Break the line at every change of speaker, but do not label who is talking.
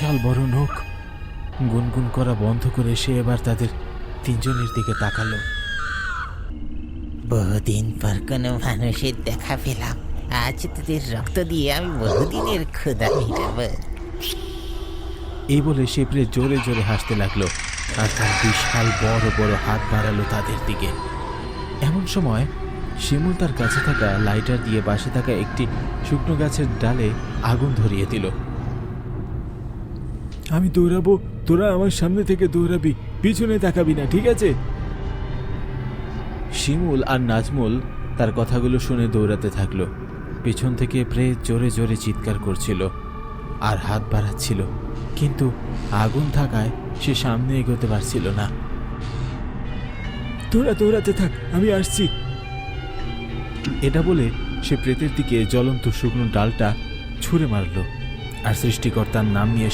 বিশাল বড় নখ। গুনগুন করা বন্ধ করে সে এবার তাদের তিনজনের দিকে তাকালো।
বহুদিন পর কোনো মানুষের দেখা পেলাম। আজ তোদের রক্ত দিয়ে আমি বহুদিনের ক্ষুধা মিটাবো।
এই বলে সে প্রেত জোরে জোরে হাসতে লাগলো আর তার বিশাল বড় বড় হাত বাড়ালো তাদের দিকে। এমন সময় শিমুল তার কাছে থাকা লাইটার দিয়ে পাশে থাকা একটি শুকনো গাছের ডালে আগুন ধরিয়ে দিল। আমি দৌড়াবো, তোরা আমার সামনে থেকে দৌড়াবি, পিছনে তাকাবি না, ঠিক আছে? শিমুল আর নাজমুল তার কথাগুলো শুনে দৌড়াতে থাকলো। পেছন থেকে প্রেত জোরে জোরে চিৎকার করছিল আর হাত বাড়াচ্ছিল, কিন্তু আগুন থাকায় সে সামনে এগোতে পারছিল না। তোরা দৌড়াতে থাক, আমি আসছি। এটা বলে সে প্রেতের দিকে জ্বলন্ত শুকনো ডালটা ছুঁড়ে মারল আর সৃষ্টিকর্তার নাম নিয়ে